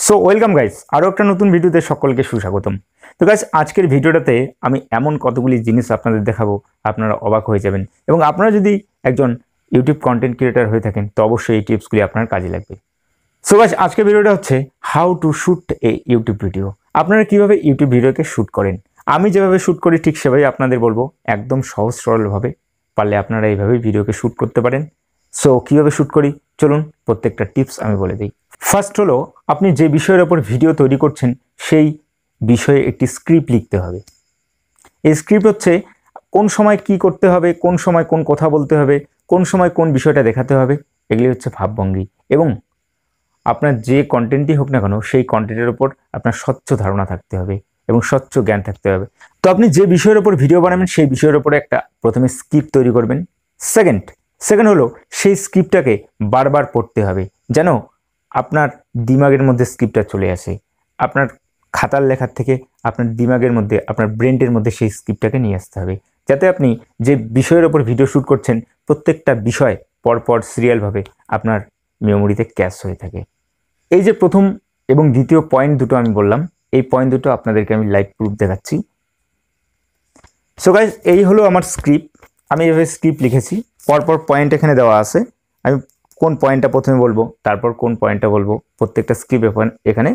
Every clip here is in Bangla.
সো ওয়েলকাম গাইস, আরও একটা নতুন ভিডিওতে সকলকে সুস্বাগতম। তো গাইস, আজকের ভিডিওটাতে আমি এমন কতগুলি জিনিস আপনাদের দেখাবো, আপনারা অবাক হয়ে যাবেন। এবং আপনারা যদি একজন ইউটিউব কন্টেন্ট ক্রিয়েটার হয়ে থাকেন তো অবশ্যই এই টিপসগুলি আপনার কাজে লাগবে। সো গাইস, আজকের ভিডিওটা হচ্ছে how to shoot A YouTube video. আপনারা কীভাবে ইউটিউব ভিডিওকে শ্যুট করেন। আমি যেভাবে শ্যুট করি ঠিক সেভাবেই আপনাদের বলবো, একদম সহজ সরলভাবে। পারলে আপনারা এইভাবেই ভিডিওকে শ্যুট করতে পারেন। সো কীভাবে শ্যুট করি চলুন প্রত্যেকটা টিপস আমি বলে দিই। ফার্স্ট হলো, আপনি যে বিষয়ের ওপর ভিডিও তৈরি করছেন সেই বিষয়ে একটি স্ক্রিপ্ট লিখতে হবে। এই স্ক্রিপ্ট হচ্ছে কোন সময় কি করতে হবে, কোন সময় কোন কথা বলতে হবে, কোন সময় কোন বিষয়টা দেখাতে হবে, এগুলি হচ্ছে ভাবভঙ্গি। এবং আপনার যে কন্টেন্টই হোক না কেন সেই কন্টেন্টের ওপর আপনার স্বচ্ছ ধারণা থাকতে হবে এবং স্বচ্ছ জ্ঞান থাকতে হবে। তো আপনি যে বিষয়ের ওপর ভিডিও বানাবেন সেই বিষয়ের ওপরে একটা প্রথমে স্ক্রিপ্ট তৈরি করবেন। সেকেন্ড হলো, সেই স্ক্রিপ্টটাকে বারবার পড়তে হবে যেন আপনার দিমাগের মধ্যে স্ক্রিপ্টটা চলে আসে। আপনার খাতার লেখার থেকে আপনার দিমাগের মধ্যে, আপনার ব্রেনের মধ্যে সেই স্ক্রিপ্টটাকে নিয়ে আসতে হবে, যাতে আপনি যে বিষয়ের ওপর ভিডিও শ্যুট করছেন প্রত্যেকটা বিষয় পরপর সিরিয়ালভাবে আপনার মেমোরিতে ক্যাশ হয়ে থাকে। এই যে প্রথম এবং দ্বিতীয় পয়েন্ট দুটো আমি বললাম, এই পয়েন্ট দুটো আপনাদেরকে আমি লাইভ প্রুফ দেখাচ্ছি। সো গাইস, এই হলো আমার স্ক্রিপ্ট। আমি এভাবে স্ক্রিপ্ট লিখেছি, পরপর পয়েন্ট এখানে দেওয়া আছে। আমি কোন পয়েন্টটা প্রথমে বলবো, তারপর কোন পয়েন্টটা বলবো, প্রত্যেকটা স্ক্রিপ্ট এখানে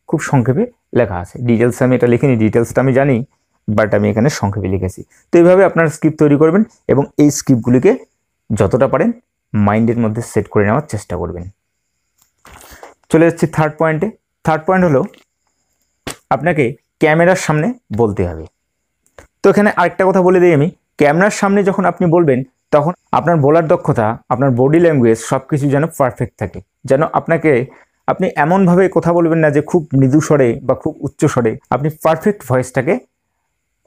খুব সংক্ষেপে লেখা আছে। ডিটেলস আমি এটা লিখিনি, ডিটেলসটা আমি জানি, বাট আমি এখানে সংক্ষেপে লিখেছি। তো এইভাবে আপনার স্ক্রিপ্ট তৈরি করবেন এবং এই স্ক্রিপ্টগুলিকে যতটা পারেন মাইন্ডের মধ্যে সেট করে নেওয়ার চেষ্টা করবেন। চলে যাচ্ছি থার্ড পয়েন্টে। থার্ড পয়েন্ট হলো, আপনাকে ক্যামেরার সামনে বলতে হবে। তো এখানে আরেকটা কথা বলে দিই আমি, ক্যামেরার সামনে যখন আপনি বলবেন তখন আপনার বলার দক্ষতা, আপনার বডি ল্যাঙ্গুয়েজ সব কিছু যেন পারফেক্ট থাকে। যেন আপনি এমনভাবে কথা বলবেন না যে খুব মৃদু স্বরে বা খুব উচ্চ স্বরে, আপনি পারফেক্ট ভয়েসটাকে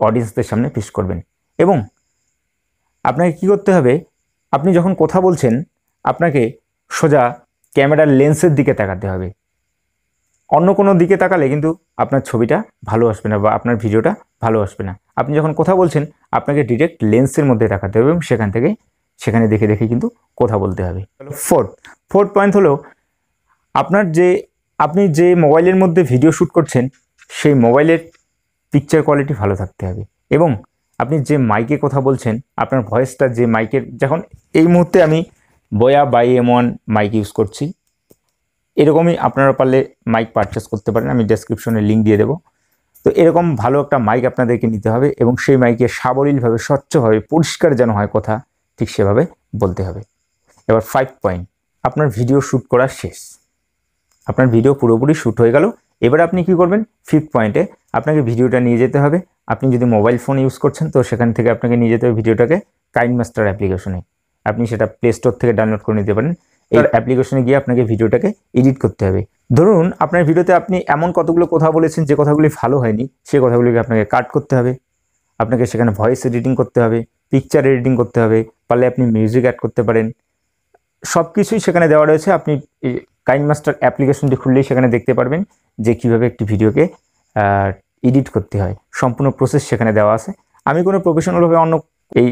অডিয়েন্সদের সামনে পেশ করবেন। এবং আপনাকে কি করতে হবে, আপনি যখন কথা বলছেন আপনাকে সোজা ক্যামেরার লেন্সের দিকে তাকাতে হবে। অন্য কোনো দিকে তাকালে কিন্তু আপনার ছবিটা ভালো আসবে না বা আপনার ভিডিওটা ভালো আসবে না। আপনি যখন কথা বলছেন আপনাকে ডিরেক্ট লেন্সের মধ্যে তাকাতে হবে এবং সেখানে দেখে দেখে কিন্তু কথা বলতে হবে। ফোর্থ পয়েন্ট হলো, আপনি যে মোবাইলের মধ্যে ভিডিও শ্যুট করছেন সেই মোবাইলের পিকচার কোয়ালিটি ভালো থাকতে হবে। এবং আপনি যে মাইকে কথা বলছেন, আপনার ভয়েসটা যে মাইকের, যখন এই মুহূর্তে আমি বয়া বাই M1 মাইক ইউজ করছি, এরকমই আপনারা পারলে মাইক পারচেস করতে পারেন, আমি ডেসক্রিপশনে লিঙ্ক দিয়ে দেবো। তো এরকম ভালো একটা মাইক আপনাদেরকে নিতে হবে এবং সেই মাইকে সাবলীলভাবে, স্বচ্ছভাবে, পরিষ্কার যেন হয় কথা, ঠিক সেভাবে বলতে হবে। এবার 5 পয়েন্ট, আপনার ভিডিও শ্যুট করা শেষ, আপনার ভিডিও পুরোপুরি শ্যুট হয়ে গেল। এবার আপনি কি করবেন, 5th পয়েন্টে আপনাকে ভিডিওটা নিয়ে যেতে হবে। আপনি যদি মোবাইল ফোন ইউজ করছেন তো সেখান থেকে আপনাকে নিয়ে যেতে হবে ভিডিওটাকে কাইনমাস্টার অ্যাপ্লিকেশনে। আপনি সেটা প্লে স্টোর থেকে ডাউনলোড করে নিতে পারেন। এই অ্যাপ্লিকেশনে গিয়ে আপনাকে ভিডিওটাকে এডিট করতে হবে। ধরুন আপনার ভিডিওতে আপনি এমন কতগুলো কথা বলেছেন যে কথাগুলি ভালো হয়নি, সেই কথাগুলিকে আপনাকে কাট করতে হবে। আপনাকে সেখানে ভয়েস এডিটিং করতে হবে, পিকচার এডিটিং করতে হবে, পারলে আপনি মিউজিক অ্যাড করতে পারেন। সব কিছুই সেখানে দেওয়া রয়েছে। আপনি কাইনমাস্টার অ্যাপ্লিকেশনটি খুললেই সেখানে দেখতে পারবেন যে কীভাবে একটি ভিডিওকে এডিট করতে হয়। সম্পূর্ণ প্রসেস সেখানে দেওয়া আছে। আমি কোনো প্রফেশনালভাবে অন্য এই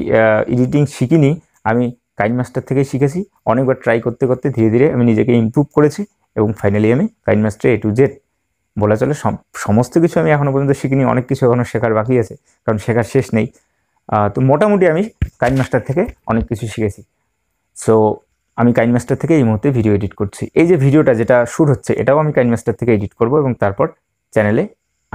এডিটিং শিখিনি, আমি কাইনমাস্টার থেকেই শিখেছি। অনেকবার ট্রাই করতে করতে ধীরে ধীরে আমি নিজেকে ইমপ্রুভ করেছি এবং ফাইনালি আমি কাইনমাস্টার A to Z বলা চলে সমস্ত কিছু আমি এখনও পর্যন্ত শিখিনি, অনেক কিছু এখনও শেখার বাকি আছে, কারণ শেখার শেষ নেই। তো মোটামুটি আমি কাইনমাস্টার থেকে অনেক কিছু শিখেছি। সো আমি কাইনমাস্টার থেকে এই মুহূর্তে ভিডিও এডিট করছি। এই যে ভিডিওটা যেটা শ্যুট হচ্ছে এটাও আমি কাইনমাস্টার থেকে এডিট করব এবং তারপর চ্যানেলে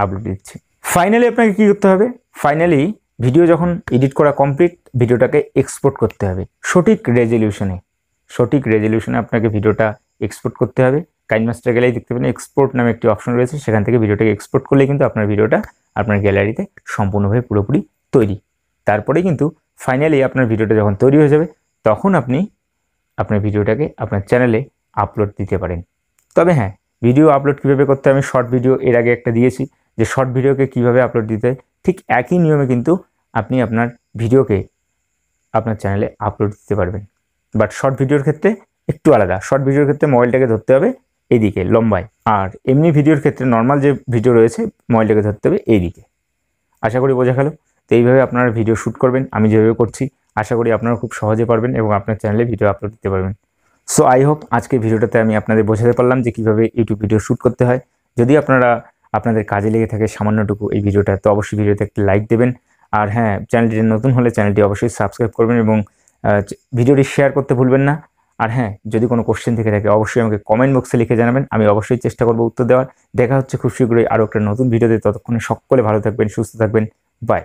আপলোড দিচ্ছি। ফাইনালি আপনাকে কী করতে হবে, ফাইনালি ভিডিও যখন এডিট করা কমপ্লিট, ভিডিওটাকে এক্সপোর্ট করতে হবে সঠিক রেজলিউশনে আপনাকে ভিডিওটা এক্সপোর্ট করতে হবে। কাইনমাস্টার গেলেই দেখতে পাবেন এক্সপোর্ট নামে একটি অপশন রয়েছে, সেখান থেকে ভিডিওটাকে এক্সপোর্ট করলে কিন্তু আপনার ভিডিওটা আপনার গ্যালারিতে সম্পূর্ণভাবে পুরোপুরি তৈরি। তারপরে কিন্তু ফাইনালি আপনার ভিডিওটা যখন তৈরি হয়ে যাবে তখন আপনি আপনার ভিডিওটাকে আপনার চ্যানেলে আপলোড দিতে পারেন। তবে হ্যাঁ, ভিডিও আপলোড কীভাবে করতে আমি শর্ট ভিডিও এর আগে একটা দিয়েছি, যে শর্ট ভিডিওকে কীভাবে আপলোড দিতে হয়, ঠিক একই নিয়মে কিন্তু আপনি আপনার ভিডিওকে আপনার চ্যানেলে আপলোড দিতে পারবেন। বাট শর্ট ভিডিওর ক্ষেত্রে একটু আলাদা। শর্ট ভিডিওর ক্ষেত্রে মোবাইলটাকে ধরতে হবে এইদিকে লম্বায়, আর এমনি ভিডিওর ক্ষেত্রে নর্মাল যে ভিডিও রয়েছে মোবাইলটাকে ধরতে হবে এইদিকে। আশা করি বোঝা গেল। তো এইভাবে আপনারা ভিডিও শ্যুট করবেন, আমি যেভাবে করছি। আশা করি আপনারা খুব সহজে পারবেন এবং আপনার চ্যানেলে ভিডিও আপলোড দিতে পারবেন। সো আই হোপ আজকের ভিডিওটাতে আমি আপনাদের বোঝাতে পারলাম যে কীভাবে ইউটিউব ভিডিও শ্যুট করতে হয়। যদি আপনাদের কাজে লেগে থাকে সামান্যটুকু এই ভিডিওটা, তো অবশ্যই ভিডিওতে একটা লাইক দেবেন। আর হ্যাঁ, চ্যানেলটি নতুন হলে চ্যানেলটি অবশ্যই সাবস্ক্রাইব করবেন এবং ভিডিওটি শেয়ার করতে ভুলবেন না। আর হ্যাঁ, যদি কোনো কোশ্চেন থেকে থাকে অবশ্যই আমাকে কমেন্ট বক্সে লিখে জানাবেন, আমি অবশ্যই চেষ্টা করব উত্তর দেওয়ার। দেখা হচ্ছে খুব শীঘ্রই আরও একটা নতুন ভিডিওতে, ততক্ষণে সকলে ভালো থাকবেন, সুস্থ থাকবেন, বাই।